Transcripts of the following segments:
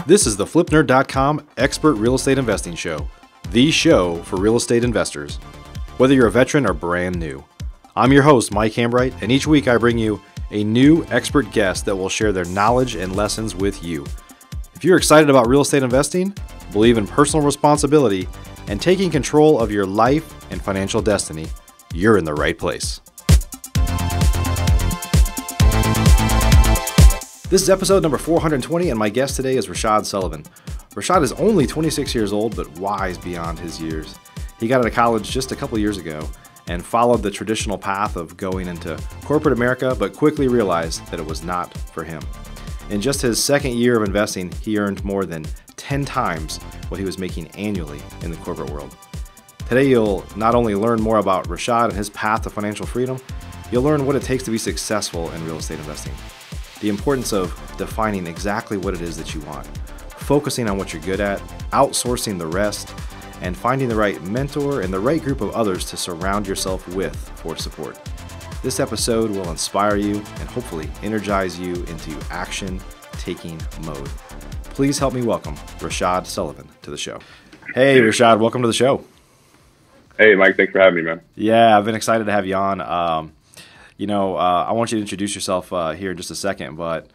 This is the FlipNerd.com Expert Real Estate Investing Show, the show for real estate investors, whether you're a veteran or brand new. I'm your host, Mike Hambright, and each week I bring you a new expert guest that will share their knowledge and lessons with you. If you're excited about real estate investing, believe in personal responsibility, and taking control of your life and financial destiny, you're in the right place. This is episode number 420, and my guest today is Rashad Sullivan. Rashad is only 26 years old, but wise beyond his years. He got out of college just a couple years ago and followed the traditional path of going into corporate America, but quickly realized that it was not for him. In just his second year of investing, he earned more than 10 times what he was making annually in the corporate world. Today, you'll not only learn more about Rashad and his path to financial freedom, you'll learn what it takes to be successful in real estate investing. The importance of defining exactly what it is that you want, focusing on what you're good at, outsourcing the rest, and finding the right mentor and the right group of others to surround yourself with for support. This episode will inspire you and hopefully energize you into action-taking mode. Please help me welcome Rashad Sullivan to the show. Hey, Rashad, welcome to the show. Hey, Mike, thanks for having me, man. Yeah, I've been excited to have you on. I want you to introduce yourself here in just a second, but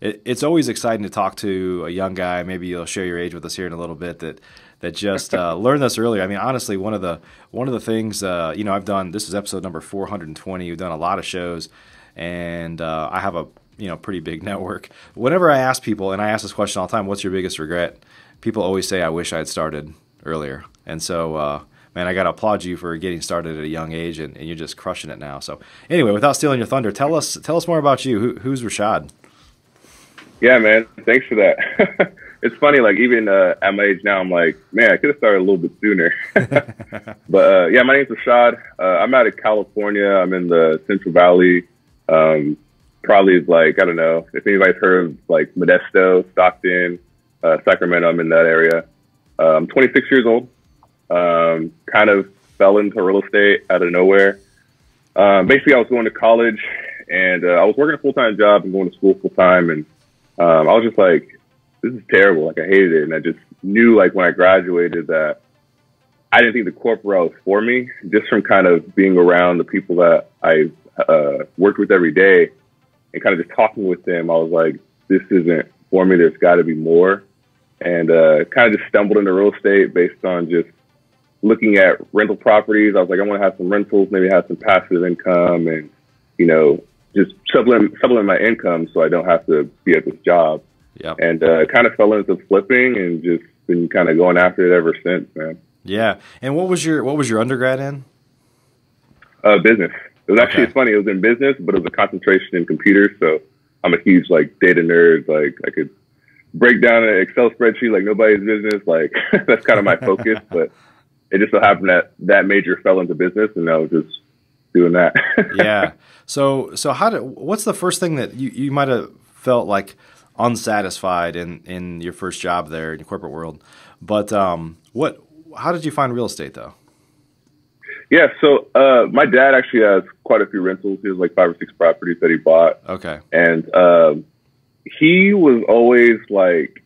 it's always exciting to talk to a young guy. Maybe you'll share your age with us here in a little bit that just learned this earlier. I mean, honestly, one of the things I've done. This is episode number 420. You've done a lot of shows, and I have a pretty big network. Whenever I ask people, and I ask this question all the time, what's your biggest regret? People always say, I wish I had started earlier. And so, man, I got to applaud you for getting started at a young age, and you're just crushing it now. So anyway, without stealing your thunder, tell us more about you. Who's Rashad? Yeah, man, thanks for that. It's funny, like even at my age now, I'm like, man, I could have started a little bit sooner. But yeah, my name's Rashad. I'm out of California. I'm in the Central Valley. Probably like, I don't know if anybody's heard of like Modesto, Stockton, Sacramento. I'm in that area. I'm 26 years old. Kind of fell into real estate out of nowhere. Basically, I was going to college, and I was working a full-time job and going to school full-time, and I was just like, this is terrible. Like, I hated it, and I just knew, like, when I graduated that I didn't think the corporate world was for me, just from kind of being around the people that I worked with every day and kind of just talking with them. I was like, this isn't for me. There's got to be more, and kind of just stumbled into real estate based on just looking at rental properties. I was like, I want to have some rentals, maybe have some passive income, and, just supplement my income so I don't have to be at this job. Yep. And kind of fell into flipping and just been kind of going after it ever since, man. Yeah. And what was your undergrad in? Business. It was actually funny. It was in business, but it was a concentration in computers. So I'm a huge like data nerd. Like I could break down an Excel spreadsheet like nobody's business. Like that's kind of my focus, but it just so happened that major fell into business, and I was just doing that. Yeah. So what's the first thing that you might have felt like unsatisfied in your first job there in the corporate world? But how did you find real estate though? Yeah. So my dad actually has quite a few rentals. He has like 5 or 6 properties that he bought. Okay. And he was always like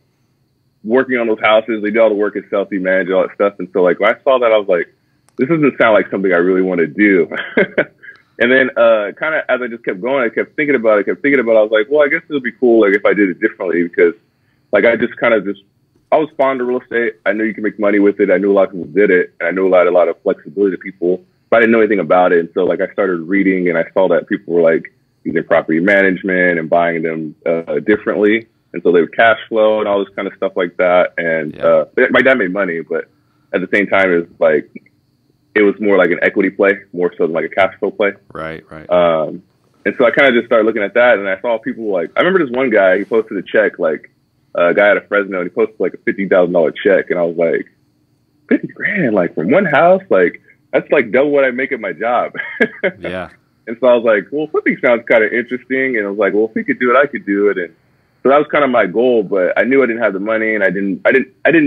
working on those houses. They do all the work himself. He managed all that stuff. And so like when I saw that, I was like, this doesn't sound like something I really want to do. And then kind of as I just kept going, I kept thinking about it. I was like, well, I guess it would be cool like if I did it differently, because like I was fond of real estate. I knew you could make money with it. I knew a lot of people did it. And I knew a lot of flexibility to people, but I didn't know anything about it. And so like I started reading, and I saw that people were like using property management and buying them differently. And so they would cash flow and all this kind of stuff like that. And my dad made money, but at the same time, it was more like an equity play, more so than like a cash flow play. Right. And so I kind of just started looking at that, and I saw people like, I remember this one guy, he posted a check, like a guy out of Fresno, and he posted like a $50,000 check. And I was like, 50 grand, like from one house, like that's like double what I make at my job. Yeah. And so I was like, well, flipping sounds kind of interesting. And I was like, well, if he could do it, I could do it. And so that was kind of my goal, but I knew I didn't have the money, and I didn't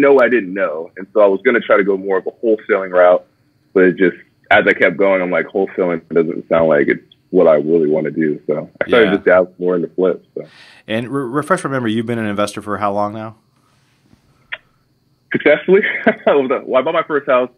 know I didn't know. And so I was going to try to go more of a wholesaling route, but it just, as I kept going, I'm like, wholesaling doesn't sound like it's what I really want to do. So I started just out more into flips. So. And refresh my memory, you've been an investor for how long now? Successfully? Well, I bought my first house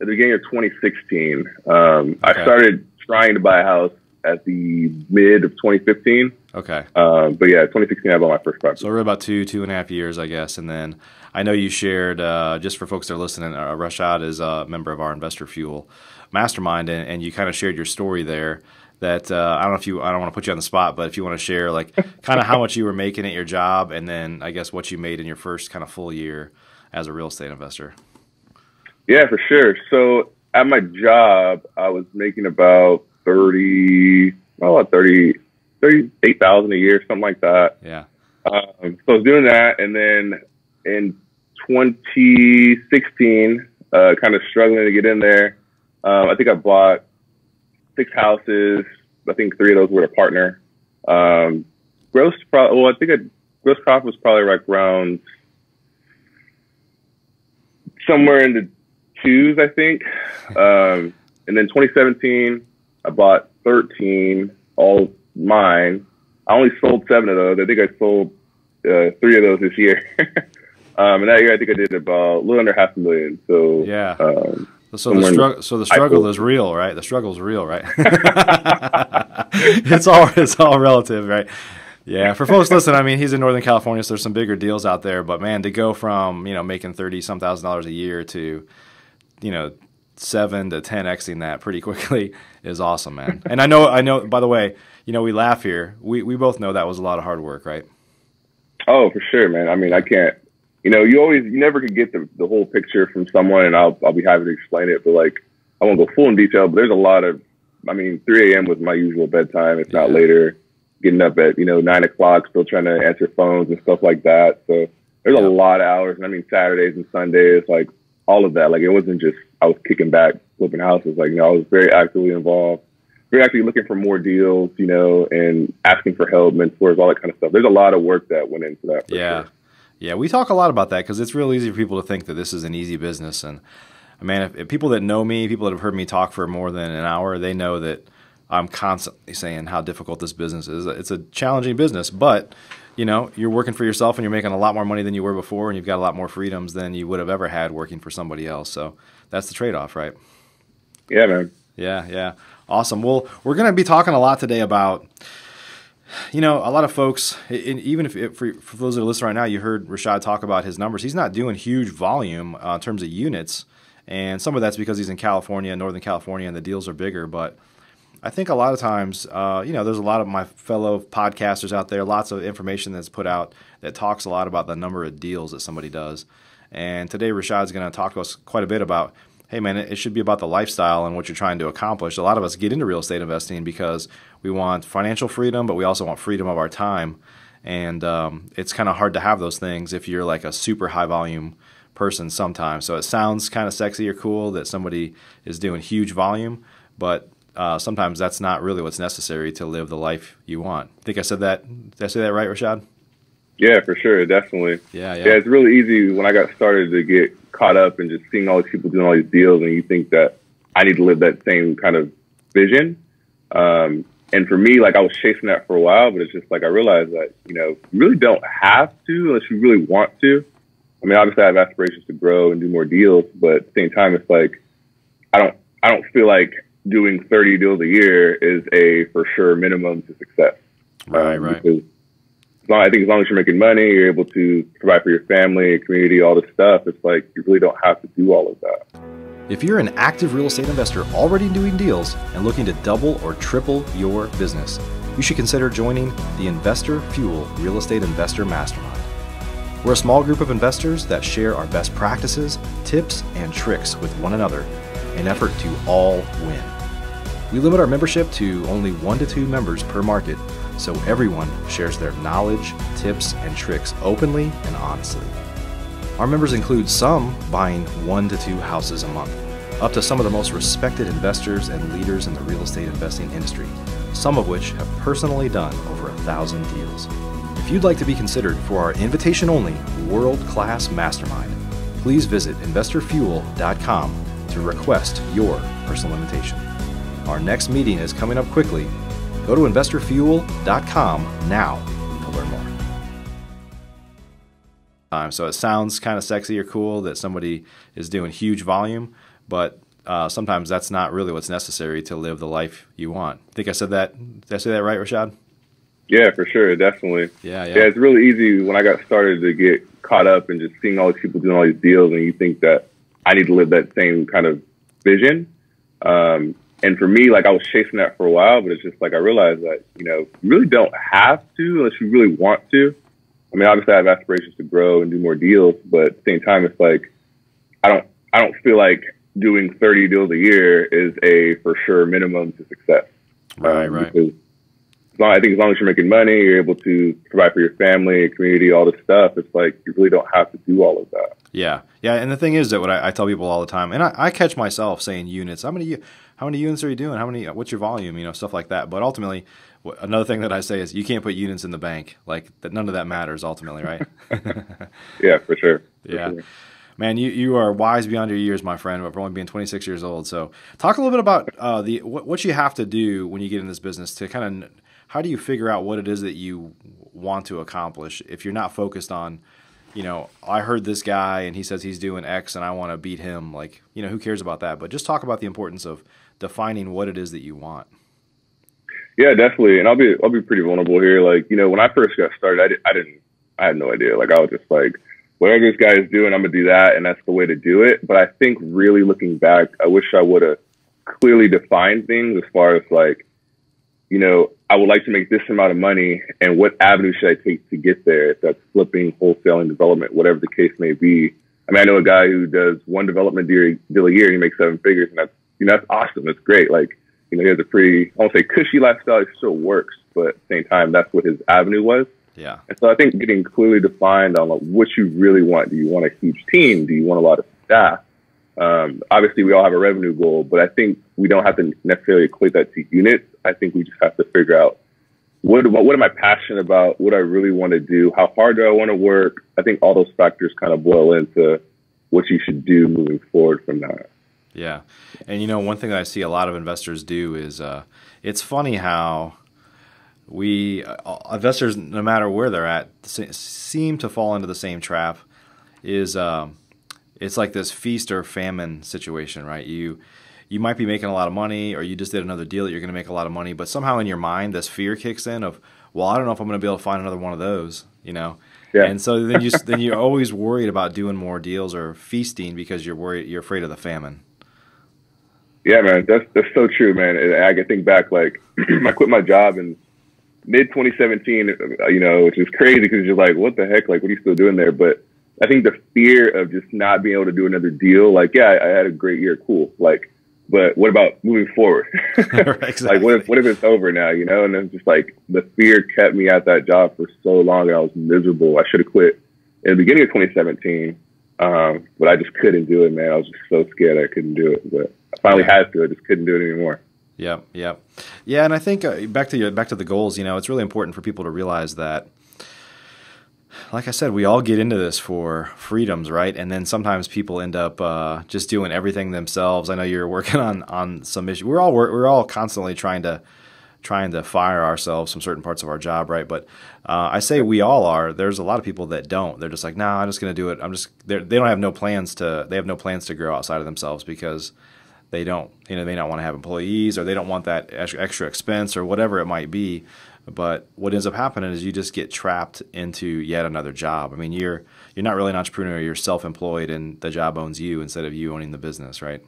at the beginning of 2016. I started trying to buy a house at the mid of 2015. Okay. But yeah, 2016, I bought my first property. So we're about 2.5 years, I guess. And then I know you shared, just for folks that are listening, Rashad is a member of our Investor Fuel Mastermind, and you kind of shared your story there that, I don't want to put you on the spot, but if you want to share like kind of how much you were making at your job, and then I guess what you made in your first kind of full year as a real estate investor. Yeah, for sure. So at my job, I was making about 38,000 a year, something like that. Yeah. So I was doing that, and then in 2016, kind of struggling to get in there. I think I bought 6 houses. I think 3 of those were a partner. Gross profit was probably like around somewhere in the 2s, I think. And then 2017, I bought 13, all mine. I only sold 7 of those. I think I sold 3 of those this year. And that year, I think I did about a little under $500,000. So yeah. So the struggle is real, right? The struggle is real, right? It's all relative, right? Yeah. For folks listening, I mean, he's in Northern California, so there's some bigger deals out there. But man, to go from making $30-some thousand a year to 7 to 10xing that pretty quickly is awesome, man. And I know. By the way, we laugh here. We both know that was a lot of hard work, right? Oh, for sure, man. I mean, I can't. You never could get the whole picture from someone, and I'll be happy to explain it. But like, I won't go full in detail. But there's a lot of. I mean, 3 a.m. was my usual bedtime, if not later. Getting up at 9 o'clock, still trying to answer phones and stuff like that. So there's a lot of hours, and I mean Saturdays and Sundays, like all of that. Like it wasn't just I was kicking back, flipping houses. Like I was very actively involved, very actively looking for more deals, and asking for help, mentors, all that kind of stuff. There's a lot of work that went into that. Yeah. Sure. Yeah, we talk a lot about that because it's real easy for people to think that this is an easy business. And man, if people that know me, people that have heard me talk for more than an hour, they know that I'm constantly saying how difficult this business is. It's a challenging business, but you're working for yourself and you're making a lot more money than you were before, and you've got a lot more freedoms than you would have ever had working for somebody else. So that's the trade-off, right? Yeah, man. Yeah. Awesome. Well, we're going to be talking a lot today about a lot of folks, even if for those that are listening right now, you heard Rashad talk about his numbers. He's not doing huge volume in terms of units, and some of that's because he's in California, Northern California, and the deals are bigger. But I think a lot of times, there's a lot of my fellow podcasters out there, lots of information that's put out that talks a lot about the number of deals that somebody does. And today Rashad's going to talk to us quite a bit about, hey man, it should be about the lifestyle and what you're trying to accomplish. A lot of us get into real estate investing because we want financial freedom, but we also want freedom of our time. And it's kind of hard to have those things if you're like a super high volume person sometimes. So it sounds kind of sexy or cool that somebody is doing huge volume, but sometimes that's not really what's necessary to live the life you want. I think I said that. Did I say that right, Rashad? Yeah, for sure. Definitely. Yeah. It's really easy when I got started to get caught up and just seeing all these people doing all these deals, and you think that I need to live that same kind of vision. And for me, like I was chasing that for a while, but it's just like I realized that, you really don't have to unless you really want to. I mean, obviously I have aspirations to grow and do more deals, but at the same time, it's like I don't feel like doing 30 deals a year is a for sure minimum to success. Right. Because I think as long as you're making money, you're able to provide for your family, community, all this stuff. It's like you really don't have to do all of that. If you're an active real estate investor already doing deals and looking to double or triple your business, you should consider joining the Investor Fuel Real Estate Investor Mastermind. We're a small group of investors that share our best practices, tips, and tricks with one another in an effort to all win. We limit our membership to only 1 to 2 members per market, so everyone shares their knowledge, tips, and tricks openly and honestly. Our members include some buying 1 to 2 houses a month, up to some of the most respected investors and leaders in the real estate investing industry, some of which have personally done over 1,000 deals. If you'd like to be considered for our invitation-only world-class mastermind, please visit investorfuel.com to request your personal invitation. Our next meeting is coming up quickly. Go to investorfuel.com now to learn more. So it sounds kind of sexy or cool that somebody is doing huge volume, but sometimes that's not really what's necessary to live the life you want. I think I said that. Did I say that right, Rashad? Yeah, for sure. Definitely. Yeah. It's really easy when I got started to get caught up and just seeing all these people doing all these deals, and you think that I need to live that same kind of vision. And for me, like, I was chasing that for a while, but it's just like I realized that, you really don't have to unless you really want to. I mean, obviously I have aspirations to grow and do more deals, but at the same time, it's like, I don't feel like doing 30 deals a year is a for sure minimum to success. Right. Because I think as long as you're making money, you're able to provide for your family, community, all this stuff. It's like, you really don't have to do all of that. Yeah. And the thing is that what I tell people all the time, and I catch myself saying units. How many units are you doing? What's your volume? Stuff like that. But ultimately, another thing that I say is you can't put units in the bank. Like, that, none of that matters ultimately, right? Yeah, for sure. Sure. Man, you are wise beyond your years, my friend, for only being 26 years old. So talk a little bit about what you have to do when you get in this business to kind of, how do you figure out what it is that you want to accomplish if you're not focused on, I heard this guy and he says he's doing X and I want to beat him. Like, who cares about that? But just talk about the importance of defining what it is that you want. Yeah, definitely. And I'll be pretty vulnerable here. Like, when I first got started, I had no idea. Like, I was just like, whatever this guy is doing, I'm going to do that. And that's the way to do it. But I think really looking back, I wish I would have clearly defined things as far as like, I would like to make this amount of money and what avenue should I take to get there? If that's flipping, wholesaling, development, whatever the case may be. I mean, I know a guy who does one development deal a year and he makes 7 figures, and that's awesome. That's great. Like, he has a pretty, I won't say cushy lifestyle. It still works, but at the same time, that's what his avenue was. Yeah. And so I think getting clearly defined on like, what you really want. Do you want a huge team? Do you want a lot of staff? Obviously, we all have a revenue goal, but I think we don't have to necessarily equate that to units. I think we just have to figure out what am I passionate about? What I really want to do? How hard do I want to work? I think all those factors kind of boil into what you should do moving forward from that. Yeah. And, one thing that I see a lot of investors do is it's funny how investors, no matter where they're at, seem to fall into the same trap. It's like this feast or famine situation, right? You might be making a lot of money, or you just did another deal that you're going to make a lot of money, but somehow in your mind this fear kicks in of, well, I don't know if I'm going to be able to find another one of those, Yeah. And so then you're always worried about doing more deals or feasting because you're afraid of the famine. Yeah, man, that's so true, man. And I can think back, like, I quit my job in mid 2017, which is crazy because you're like, what the heck? Like, what are you still doing there? But I think the fear of just not being able to do another deal, like, yeah, I had a great year, cool. Like, but what about moving forward? Exactly. Like, what if it's over now, And then just like the fear kept me at that job for so long, and I was miserable. I should have quit in the beginning of 2017, but I just couldn't do it, man. I was just so scared I couldn't do it, but I finally had to. I just couldn't do it anymore. Yep. Yeah, and I think back to the goals. It's really important for people to realize that, like I said, we all get into this for freedoms, right? And then sometimes people end up just doing everything themselves. I know you're working on some issue. We're all constantly trying to fire ourselves from certain parts of our job, right? But I say we all are. There's a lot of people that don't. They're just like, I'm just going to do it. They don't have no plans to grow outside of themselves because they don't, they don't want to have employees, or they don't want that extra expense or whatever it might be. But what ends up happening is you just get trapped into yet another job. I mean, you're not really an entrepreneur. You're self-employed, and the job owns you instead of you owning the business, right?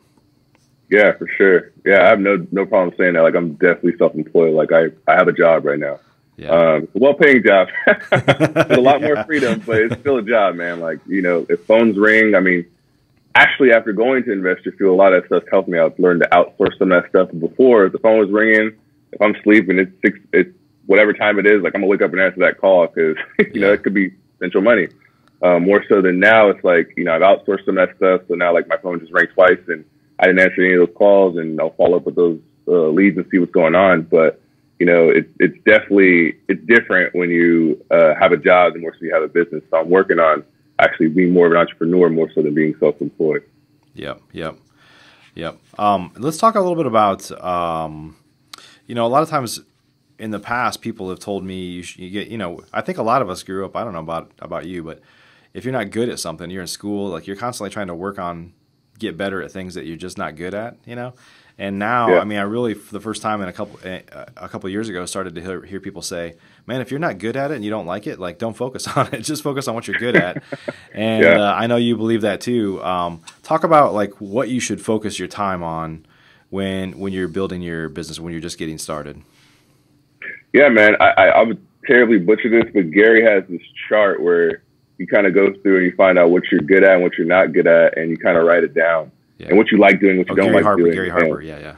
Yeah, for sure. Yeah, I have no problem saying that. Like, I'm definitely self-employed. Like, I have a job right now. Yeah. It's a well-paying job. With a lot more freedom, but it's still a job, man. Like, if phones ring, I mean, actually, after going to Investor Fuel, a lot of that stuff helped me out. Learn to outsource some of that stuff. Before, if the phone was ringing, if I'm sleeping, it's whatever time it is, like, I'm gonna wake up and answer that call because it could be essential money. More so than now, it's like I've outsourced some of that stuff, so now like my phone just rang twice and I didn't answer any of those calls, and I'll follow up with those leads and see what's going on. But it's definitely different when you have a job and more so you have a business. So I'm working on actually being more of an entrepreneur more so than being self-employed. Yep. Yep. Let's talk a little bit about, a lot of times in the past, people have told me you get, I think a lot of us grew up, I don't know about you, but if you're not good at something, you're in school, like you're constantly trying to get better at things that you're just not good at, And now, I really, for the first time in a couple of years ago, started to hear people say, man, if you're not good at it and you don't like it, like don't focus on it. Just focus on what you're good at. And I know you believe that too. Talk about like what you should focus your time on when you're building your business, when you're just getting started. Yeah, man, I would terribly butcher this, but Gary has this chart where you kind of go through and you find out what you're good at and what you're not good at, and you kind of write it down. Yeah. And what you like doing, what you don't like doing. Gary Harper, yeah,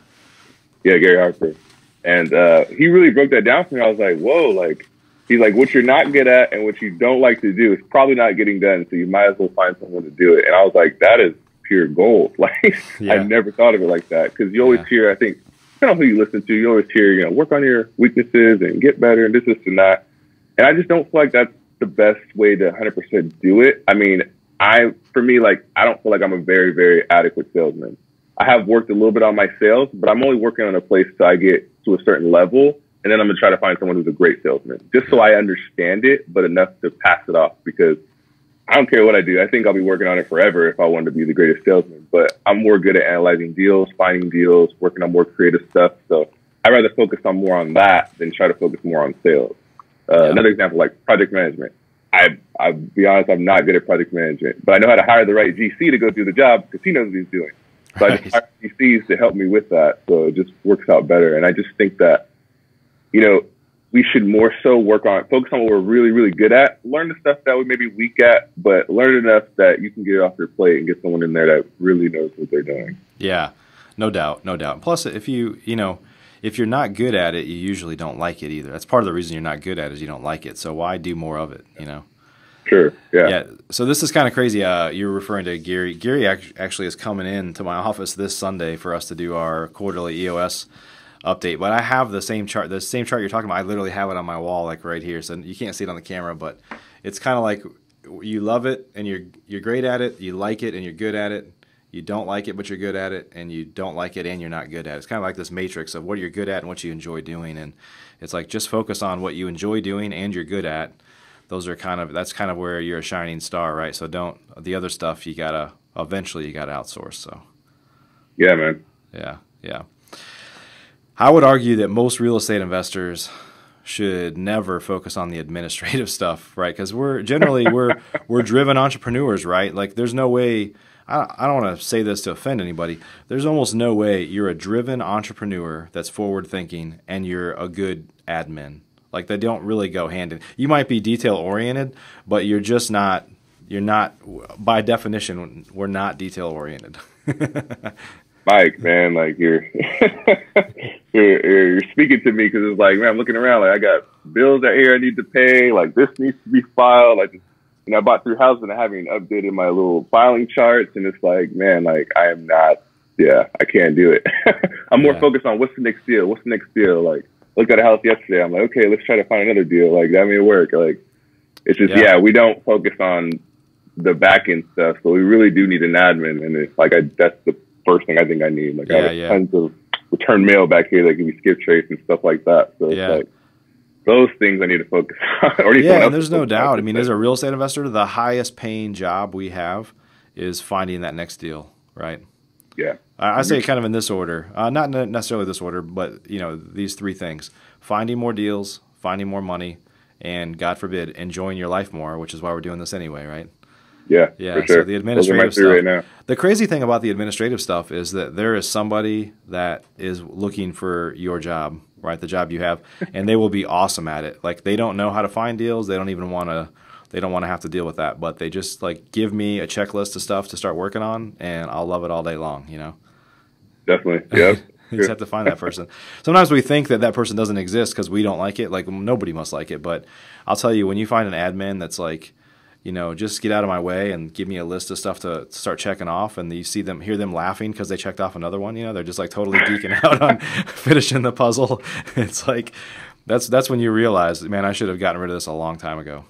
Gary Harper. And he really broke that down for me. I was like, whoa, like, he's like, what you're not good at and what you don't like to do is probably not getting done, so you might as well find someone to do it. And I was like, that is pure gold. Like, I never thought of it like that, because you always hear, I think, depending on who you listen to, you always hear, work on your weaknesses and get better and this and that. And I just don't feel like that's the best way to 100% do it. I mean, for me, like, I don't feel like I'm a very, very adequate salesman. I have worked a little bit on my sales, but I'm only working on a place till I get to a certain level. And then I'm going to try to find someone who's a great salesman, just so I understand it, but enough to pass it off, because I don't care what I do. I think I'll be working on it forever if I wanted to be the greatest salesman, but I'm more good at analyzing deals, finding deals, working on more creative stuff. So I'd rather focus on more on that than try to focus more on sales. Another example, like project management. I'll be honest, I'm not good at project management, but I know how to hire the right GC to go do the job because he knows what he's doing. So I just hire GCs to help me with that. So it just works out better. And I just think that, we should more so focus on what we're really, really good at, learn the stuff that we may be weak at, but learn enough that you can get it off your plate and get someone in there that really knows what they're doing. Yeah, no doubt. Plus, if if you're not good at it, you usually don't like it either. That's part of the reason you're not good at it is you don't like it. So why do more of it, Sure, yeah. So this is kind of crazy. You were referring to Gary. Gary actually is coming in to my office this Sunday for us to do our quarterly EOS update. But I have the same chart you're talking about. I literally have it on my wall, like right here. So you can't see it on the camera, but it's kind of like you love it and you're great at it. You like it and you're good at it. You don't like it, but you're good at it, and you don't like it and you're not good at it. It's kind of like this matrix of what you're good at and what you enjoy doing. And it's like just focus on what you enjoy doing and you're good at. That's kind of where you're a shining star, right? So the other stuff eventually you gotta outsource. So yeah, man. Yeah. I would argue that most real estate investors should never focus on the administrative stuff, right? Because we're driven entrepreneurs, right? Like there's no way. I don't want to say this to offend anybody. There's almost no way you're a driven entrepreneur that's forward thinking and you're a good admin. Like they don't really go hand in. You might be detail oriented, but you're just not. You're not, by definition, we're not detail oriented. Mike, man, like you're you're speaking to me because it's like, man, I'm looking around, like I got bills out here I need to pay, like this needs to be filed. Like, I bought 3 houses and I haven't updated my little filing charts, and it's like, man, like I am not, I can't do it. I'm more focused on what's the next deal. Like, looked at a house yesterday. I'm like, okay, let's try to find another deal. Like that may work. Like, it's just, we don't focus on the back end stuff. So we really do need an admin, and it's like that's the first thing I think I need. Like I have tons of return mail back here that can be skip traced and stuff like that. So it's like those things I need to focus on. And there's no doubt. I mean, as a real estate investor, the highest paying job we have is finding that next deal, right? Yeah. I say kind of in this order, not necessarily this order, but these 3 things: finding more deals, finding more money, and God forbid, enjoying your life more, which is why we're doing this anyway, right? Yeah, for sure. So the administrative stuff. Right now. The crazy thing about the administrative stuff is that there is somebody that is looking for your job, right? The job you have, and they will be awesome at it. Like they don't know how to find deals. They don't even want to. They don't want to have to deal with that. But they just like give me a checklist of stuff to start working on, and I'll love it all day long. Definitely. Yeah. You just have to find that person. Sometimes we think that person doesn't exist because we don't like it. Like nobody must like it. But I'll tell you, when you find an admin that's like, just get out of my way and give me a list of stuff to start checking off, and you hear them laughing because they checked off another one. They're just like totally geeking out on finishing the puzzle. It's like that's when you realize, man, I should have gotten rid of this a long time ago.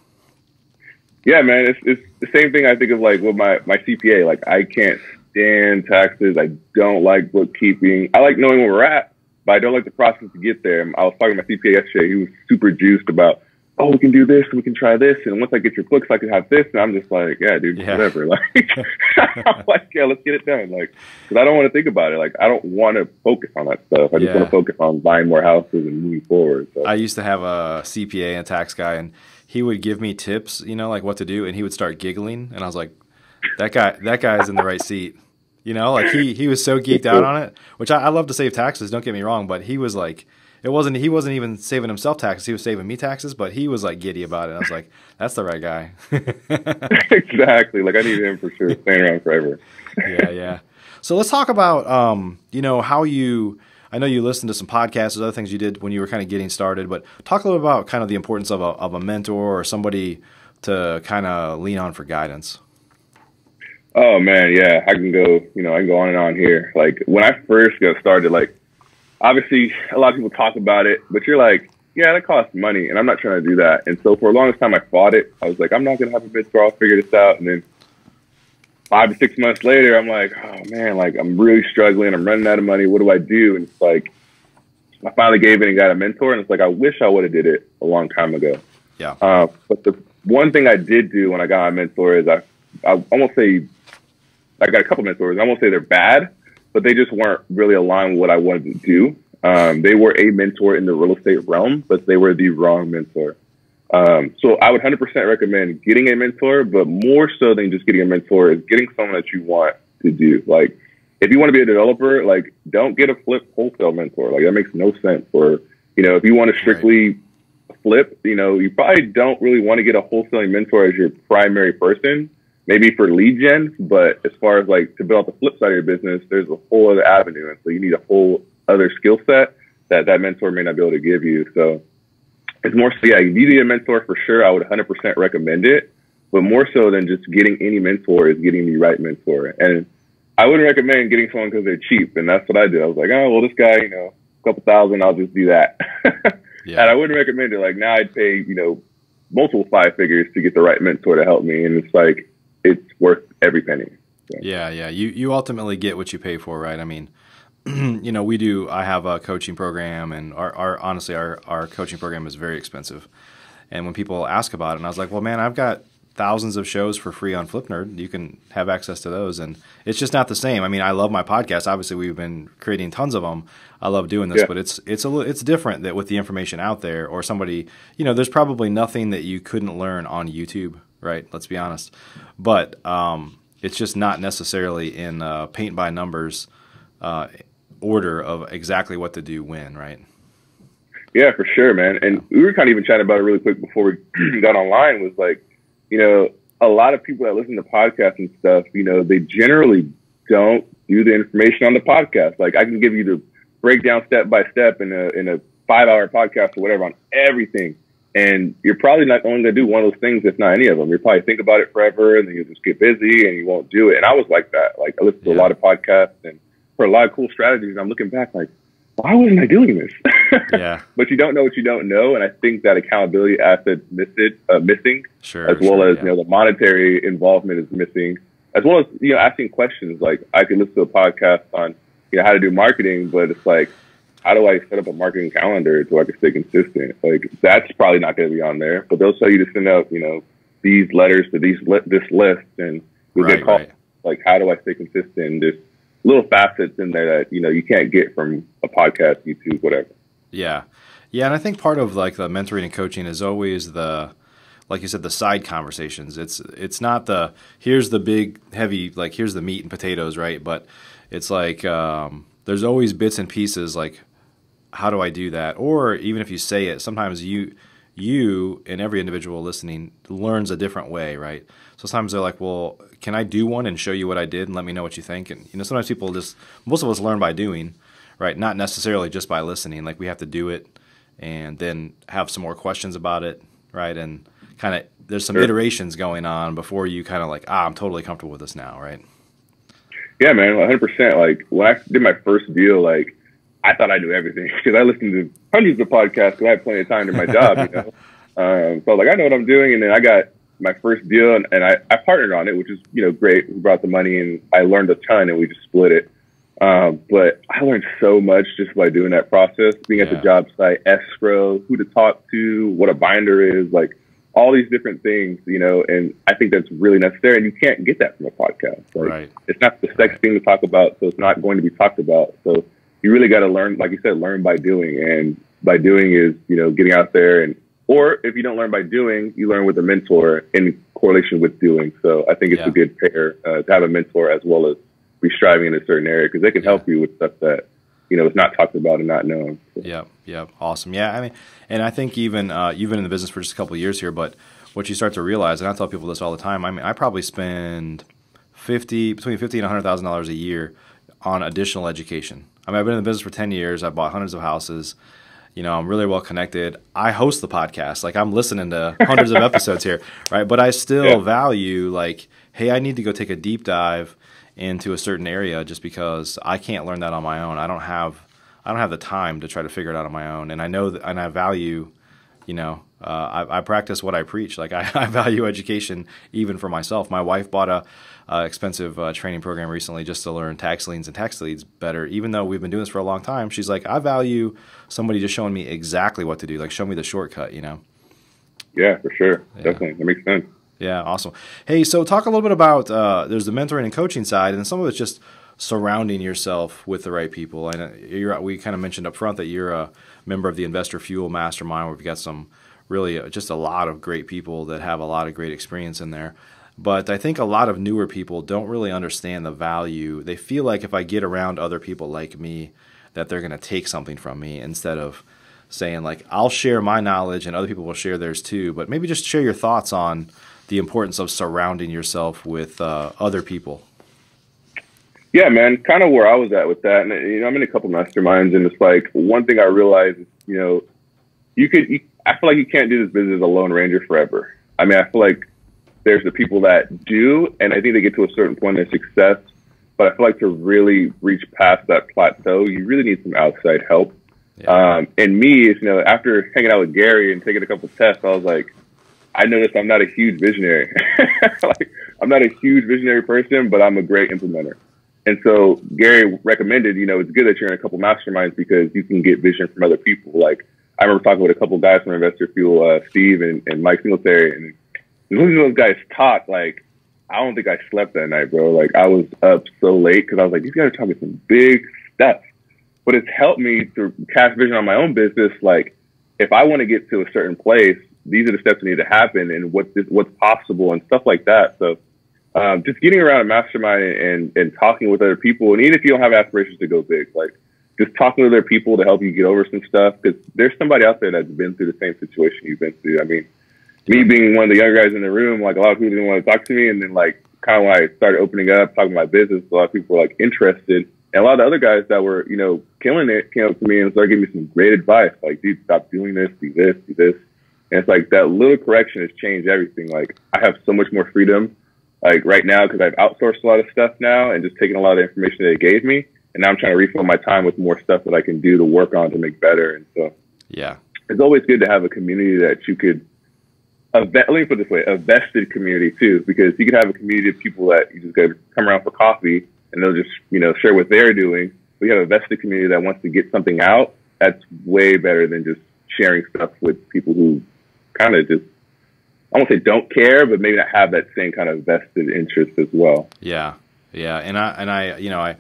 Yeah, man, it's the same thing I think of like with my CPA. Like I can't understand taxes. I don't like bookkeeping. I like knowing where we're at, but I don't like the process to get there. I was talking to my CPA yesterday. He was super juiced about, oh, we can do this, we can try this, and once I get your books, I can have this. And I'm just like, yeah, dude, whatever. Like, I'm like, yeah, let's get it done. Like, because I don't want to think about it. Like, I don't want to focus on that stuff. I just want to focus on buying more houses and moving forward. So. I used to have a CPA and a tax guy, and he would give me tips, you know, like what to do, and he would start giggling, and I was like, that guy's in the right seat. You know, like he was so geeked out on it, which I love to save taxes, don't get me wrong, but he was like, he wasn't even saving himself taxes, he was saving me taxes, but he was like giddy about it. I was like, that's the right guy. Exactly. Like I need him for sure, staying around forever. Yeah. So let's talk about, you know, how I know you listened to some podcasts, other things you did when you were kind of getting started, but talk a little about kind of the importance of a mentor or somebody to kind of lean on for guidance. Oh man, yeah, I can go on and on here. Like when I first got started, like obviously a lot of people talk about it, but you're like, yeah, that costs money, and I'm not trying to do that. And so for the longest time I fought it. I was like, I'm not going to have a mentor, I'll figure this out. And then 5 to 6 months later, I'm like, oh man, like I'm really struggling. I'm running out of money. What do I do? And it's like, I finally gave in and got a mentor, and it's like, I wish I would have did it a long time ago. Yeah. But the one thing I did do when I got my mentor is I almost say, I got a couple mentors. I won't say they're bad, but they just weren't really aligned with what I wanted to do. They were a mentor in the real estate realm, but they were the wrong mentor. So I would 100% recommend getting a mentor, but more so than just getting a mentor is getting someone that you want to do. Like, if you want to be a developer, like, don't get a flip wholesale mentor. Like, that makes no sense. Or, you know, if you want to strictly flip, you know, you probably don't really want to get a wholesaling mentor as your primary person. Maybe for lead gen, but as far as like to build out the flip side of your business, there's a whole other avenue. And so you need a whole other skill set that mentor may not be able to give you. So it's more so, yeah, you need a mentor for sure. I would 100% recommend it, but more so than just getting any mentor is getting the right mentor. And I wouldn't recommend getting someone because they're cheap. And that's what I did. I was like, oh, well, this guy, you know, a couple $1,000, I'll just do that. And I wouldn't recommend it. Like now I'd pay, you know, multiple 5 figures to get the right mentor to help me. And it's like, it's worth every penny. So. Yeah. You ultimately get what you pay for, right? I mean, you know, I have a coaching program, and honestly, our coaching program is very expensive. And when people ask about it, and I was like, well, man, I've got thousands of shows for free on FlipNerd. You can have access to those. And it's just not the same. I mean, I love my podcast. Obviously, we've been creating tons of them. I love doing this, but it's different that with the information out there, or somebody, you know, there's probably nothing that you couldn't learn on YouTube. Right, let's be honest. But it's just not necessarily in paint by numbers order of exactly what to do when, right? Yeah, for sure, man. And we were kind of even chatting about it really quick before we got online, was like, you know, a lot of people that listen to podcasts and stuff, you know, they generally don't do the information on the podcast. Like I can give you the breakdown step by step in a 5-hour podcast or whatever on everything. And you're probably not only going to do one of those things, if not any of them. You'll probably think about it forever, and then you'll just get busy and you won't do it. And I was like that. Like I listened to a lot of podcasts and for a lot of cool strategies. And I'm looking back like, why wasn't I doing this? But you don't know what you don't know. And I think that accountability aspect missing, as well as, you know, the monetary involvement is missing, as well as, you know, asking questions. Like I could listen to a podcast on, you know, how to do marketing, but it's like, how do I set up a marketing calendar so I can stay consistent? Like that's probably not going to be on there, but they'll tell you to send out, you know, these letters to this list, and you'll get called. Like, how do I stay consistent? There's little facets in there that, you know, you can't get from a podcast, YouTube, whatever. Yeah. And I think part of like the mentoring and coaching is always like you said, the side conversations. It's not here's the big heavy, like here's the meat and potatoes, right? But it's like there's always bits and pieces like, how do I do that? Or even if you say it, sometimes you and every individual listening learns a different way, right? So sometimes they're like, well, can I do one and show you what I did and let me know what you think? And, you know, sometimes most of us learn by doing, right? Not necessarily just by listening. Like we have to do it and then have some more questions about it, right? And kind of there's some iterations going on before you kind of like, I'm totally comfortable with this now, right? Yeah, man, 100%. Like when I did my first deal, like, I thought I knew everything because I listened to hundreds of podcasts because I had plenty of time to my job, you know. So I was like, I know what I'm doing. And then I got my first deal, and I partnered on it, which is, great. We brought the money and I learned a ton and we just split it. But I learned so much just by doing that process, being at the job site, escrow, who to talk to, what a binder is, like all these different things, and I think that's really necessary. And you can't get that from a podcast. Like, it's not the sexy thing to talk about, so it's not going to be talked about. So you really got to learn, like you said, learn by doing. And by doing is, getting out there or if you don't learn by doing, you learn with a mentor in correlation with doing. So I think it's a good pair to have a mentor as well as be striving in a certain area, because they can help you with stuff that, is not talked about and not known. So. Yeah. Awesome. Yeah. I mean, and I think even, you've been in the business for just a couple of years here, but what you start to realize, and I tell people this all the time, I mean, I probably spend between $50,000 and $100,000 a year on additional education. I mean, I've been in the business for 10 years. I've bought hundreds of houses. I'm really well connected. I host the podcast. Like, I'm listening to hundreds of episodes here, right? But I still value, like, hey, I need to go take a deep dive into a certain area just because I can't learn that on my own. I don't have the time to try to figure it out on my own. And I know that, and I value, I practice what I preach. Like, I value education even for myself. My wife bought a expensive training program recently just to learn tax liens and tax leads better. Even though we've been doing this for a long time, she's like, I value somebody just showing me exactly what to do. Like, show me the shortcut, Yeah, for sure. Definitely. That makes sense. Yeah, awesome. Hey, so talk a little bit about, there's the mentoring and coaching side, and some of it's just surrounding yourself with the right people. And we kind of mentioned up front that you're a member of the Investor Fuel Mastermind, where we've got some really just a lot of great people that have a lot of great experience in there. But I think a lot of newer people don't really understand the value. They feel like if I get around other people like me, that they're going to take something from me, instead of saying, like, I'll share my knowledge and other people will share theirs too. But maybe just share your thoughts on the importance of surrounding yourself with other people. Yeah, man, kind of where I was at with that. And, I'm in a couple masterminds, and it's like, one thing I realized is, I feel like you can't do this business as a lone ranger forever. I mean, I feel like there's the people that do, and I think they get to a certain point of success. But I feel like to really reach past that plateau, you really need some outside help. Yeah. And me, after hanging out with Gary and taking a couple tests, I was like, I noticed I'm not a huge visionary. Like, I'm not a huge visionary person, but I'm a great implementer. And so Gary recommended, it's good that you're in a couple masterminds because you can get vision from other people. Like, I remember talking with a couple guys from Investor Fuel, Steve and Mike Singletary, and listening to those guys talk, like, I don't think I slept that night, bro. Like, I was up so late because I was like, these guys are talking some big stuff. But it's helped me to cast vision on my own business. Like, if I want to get to a certain place, these are the steps that need to happen and what's possible and stuff like that. So just getting around a mastermind and talking with other people, and even if you don't have aspirations to go big, like, just talking to other people to help you get over some stuff, because there's somebody out there that's been through the same situation you've been through. I mean, me being one of the younger guys in the room, like, a lot of people didn't want to talk to me. And then, like, kind of when I started opening up, talking about business, a lot of people were, like, interested. And a lot of the other guys that were, killing it came up to me and started giving me some great advice. Like, dude, stop doing this, do this, do this. And it's like that little correction has changed everything. Like, I have so much more freedom, like, right now, because I've outsourced a lot of stuff now and just taken a lot of the information that it gave me. And now I'm trying to refill my time with more stuff that I can do to work on to make better. And so, yeah, it's always good to have a community that you could, let me put it this way, a vested community too, because you could have a community of people that you just got to come around for coffee and they'll just, share what they're doing. But you have a vested community that wants to get something out. That's way better than just sharing stuff with people who kind of just, I won't say don't care, but maybe not have that same kind of vested interest as well. Yeah. Yeah. And I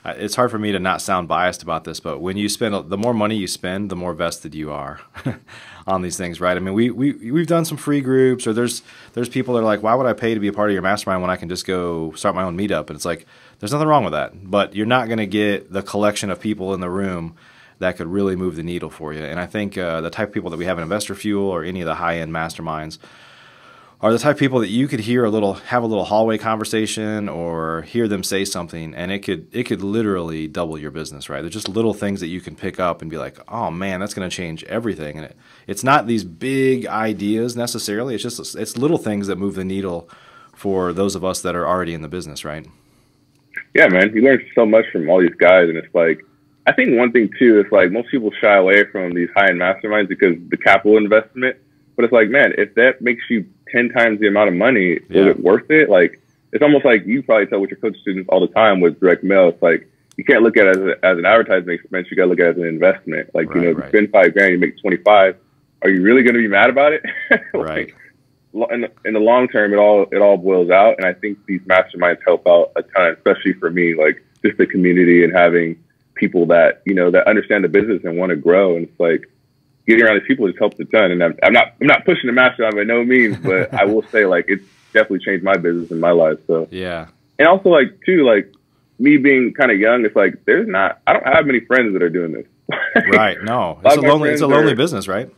it's hard for me to not sound biased about this, but when you spend, the more money you spend, the more vested you are on these things, right? I mean, we've done some free groups, or there's people that are like, why would I pay to be a part of your mastermind when I can just go start my own meetup? And it's like, there's nothing wrong with that, but you're not going to get the collection of people in the room that could really move the needle for you. And I think the type of people that we have in Investor Fuel or any of the high-end masterminds are the type of people that you could have a little hallway conversation or hear them say something, and it could literally double your business, right? There's just little things that you can pick up and be like, oh man, that's going to change everything. And it's not these big ideas necessarily. It's little things that move the needle for those of us that are already in the business, right? Yeah, man, you learn so much from all these guys, and it's like, I think one thing too is like most people shy away from these high-end masterminds because the capital investment. But it's like, man, if that makes you 10 times the amount of money. Yeah. Was it worth it? Like, it's almost like you probably tell with your coach students all the time with direct mail. It's like, you can't look at it as an advertising expense. You got to look at it as an investment. Like, right, if you spend $5,000, you make 25. Are you really going to be mad about it? Right. In the long term, it all boils out. And I think these masterminds help out a ton, especially for me, like just the community and having people that, that understand the business and want to grow. And it's like getting around these people just helps a ton. And I'm not pushing the mastermind by no means, but I will say like it's definitely changed my business and my life. So yeah. And also like too, like me being kind of young, it's like I don't have many friends that are doing this. Right. No, it's a lonely business, right?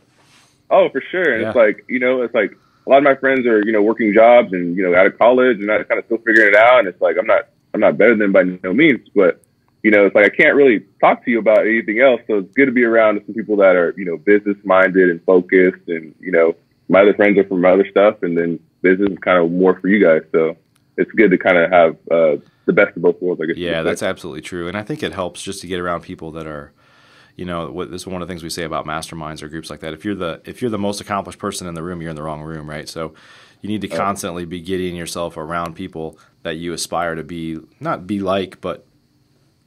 Oh, for sure. And yeah. It's like, it's like a lot of my friends are, working jobs and, out of college and kind of still figuring it out. And it's like, I'm not better than them by no means, but, it's like, I can't really talk to you about anything else. So it's good to be around some people that are, business minded and focused. And, my other friends are from other stuff. And then business is kind of more for you guys. So it's good to kind of have the best of both worlds, I guess. Yeah, that's absolutely true. And I think it helps just to get around people that are, this is one of the things we say about masterminds or groups like that. If you're the most accomplished person in the room, you're in the wrong room, right? So you need to constantly be getting yourself around people that you aspire to be, not be like, but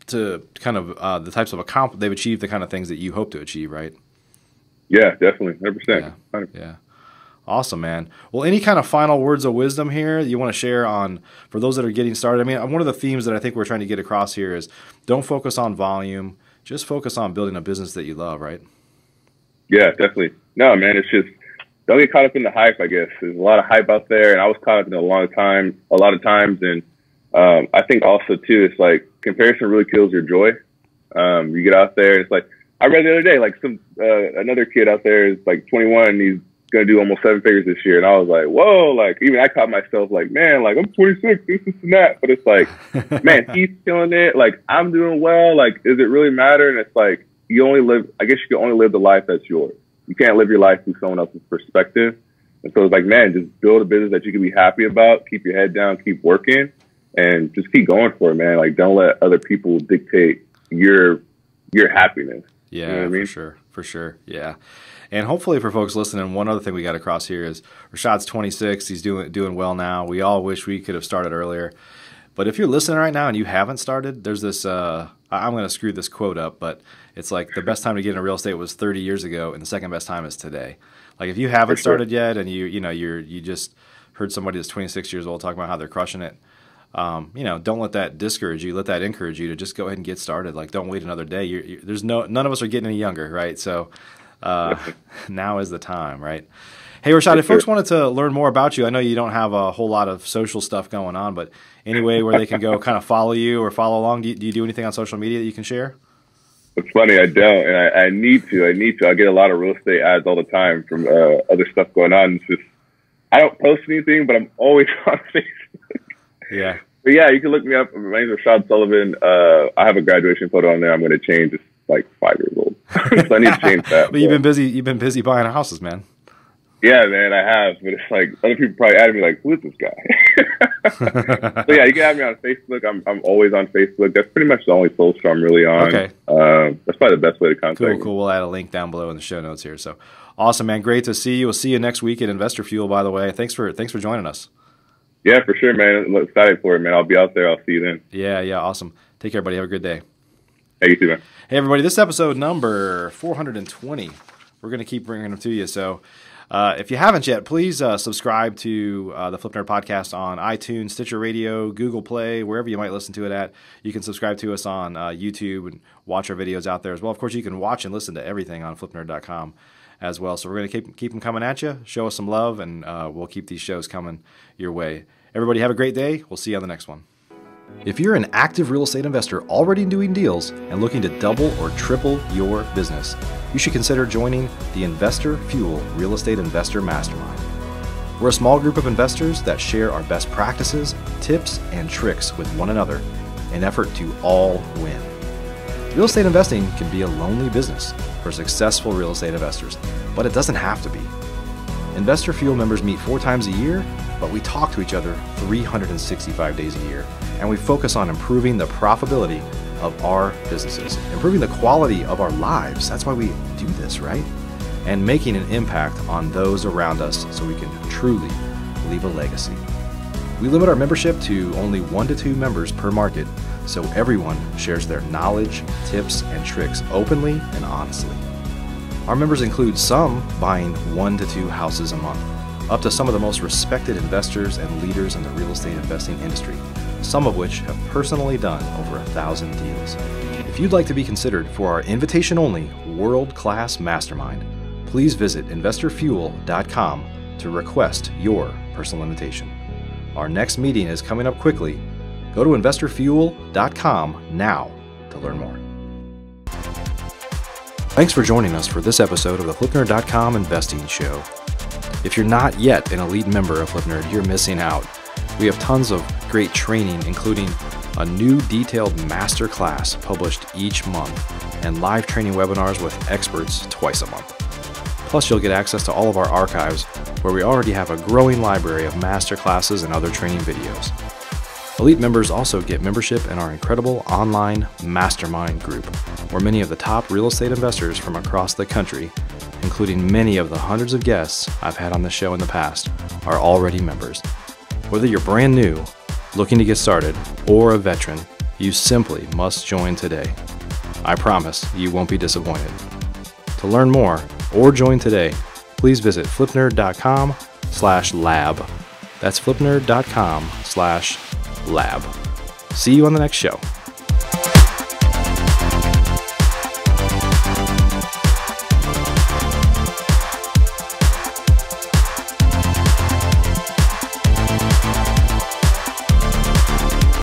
to kind of the types of they've achieved the kind of things that you hope to achieve, right? Yeah, definitely, 100%. Yeah. Awesome, man. Well, any kind of final words of wisdom here you want to share for those that are getting started? I mean, one of the themes that I think we're trying to get across here is don't focus on volume. Just focus on building a business that you love, right? Yeah, definitely. No, man, it's just don't get caught up in the hype, I guess. There's a lot of hype out there, and I was caught up in it a lot of times. And I think also, too, it's like comparison really kills your joy. You get out there, and it's like, I read the other day, like another kid out there is like 21, and he's going to do almost 7 figures this year. And I was like, whoa, like even I caught myself like, man, like I'm 26, this and that. But it's like, man, he's killing it. Like I'm doing well. Like, does it really matter? And it's like, I guess you can only live the life that's yours. You can't live your life through someone else's perspective. And so it's like, man, just build a business that you can be happy about, keep your head down, keep working, and just keep going for it, man. Like don't let other people dictate your happiness. Yeah, you know what I mean? For sure. Yeah. And hopefully for folks listening, one other thing we got across here is Rashad's 26. He's doing well now. We all wish we could have started earlier. But if you're listening right now and you haven't started, there's this, I'm going to screw this quote up, but it's like the best time to get into real estate was 30 years ago and the second best time is today. Like if you haven't started yet and you just heard somebody that's 26 years old talking about how they're crushing it, don't let that discourage you. Let that encourage you to just go ahead and get started. Like don't wait another day. None of us are getting any younger, right? So now is the time, right? Hey, Rashad, if folks wanted to learn more about you, I know you don't have a whole lot of social stuff going on, but any way where they can go kind of follow you or follow along, do you do anything on social media that you can share? It's funny, I don't, and I need to. I get a lot of real estate ads all the time from other stuff going on. It's just, I don't post anything, but I'm always on Facebook. Yeah. But yeah, you can look me up. My name is Rashad Sullivan. I have a graduation photo on there. I'm going to change. It's like 5 years old. So I need to change that. But you've been busy buying houses, man. Yeah, man, I have. But it's like other people probably added me like, who is this guy? So yeah, you can have me on Facebook. I'm always on Facebook. That's pretty much the only social I'm really on. Okay. That's probably the best way to contact me. Cool. We'll add a link down below in the show notes here. So awesome, man. Great to see you. We'll see you next week at Investor Fuel, by the way. Thanks for joining us. Yeah, for sure, man. I'm excited for it, man. I'll be out there. I'll see you then. Yeah, awesome. Take care, buddy. Have a good day. Hey, you too, man. Hey, everybody. This is episode number 420. We're going to keep bringing them to you. So if you haven't yet, please subscribe to the Flip Nerd Podcast on iTunes, Stitcher Radio, Google Play, wherever you might listen to it at. You can subscribe to us on YouTube and watch our videos out there as well. Of course, you can watch and listen to everything on flipnerd.com as well. So we're going to keep them coming at you. Show us some love, and we'll keep these shows coming your way. Everybody have a great day. We'll see you on the next one. If you're an active real estate investor already doing deals and looking to double or triple your business, you should consider joining the Investor Fuel Real Estate Investor Mastermind. We're a small group of investors that share our best practices, tips, and tricks with one another in an effort to all win. Real estate investing can be a lonely business for successful real estate investors, but it doesn't have to be. Investor Fuel members meet 4 times a year, but we talk to each other 365 days a year, and we focus on improving the profitability of our businesses, improving the quality of our lives. That's why we do this, right? And making an impact on those around us so we can truly leave a legacy. We limit our membership to only 1 to 2 members per market, so everyone shares their knowledge, tips, and tricks openly and honestly. Our members include some buying 1 to 2 houses a month, up to some of the most respected investors and leaders in the real estate investing industry, some of which have personally done over 1,000 deals. If you'd like to be considered for our invitation-only world-class mastermind, please visit investorfuel.com to request your personal invitation. Our next meeting is coming up quickly. Go to investorfuel.com now to learn more. Thanks for joining us for this episode of the FlipNerd.com Investing Show. If you're not yet an elite member of FlipNerd, you're missing out. We have tons of great training, including a new detailed masterclass published each month and live training webinars with experts twice a month. Plus, you'll get access to all of our archives, where we already have a growing library of masterclasses and other training videos. Elite members also get membership in our incredible online mastermind group, where many of the top real estate investors from across the country, including many of the hundreds of guests I've had on the show in the past, are already members. Whether you're brand new, looking to get started, or a veteran, you simply must join today. I promise you won't be disappointed. To learn more or join today, please visit flipnerd.com/lab. That's flipnerd.com/lab. See you on the next show.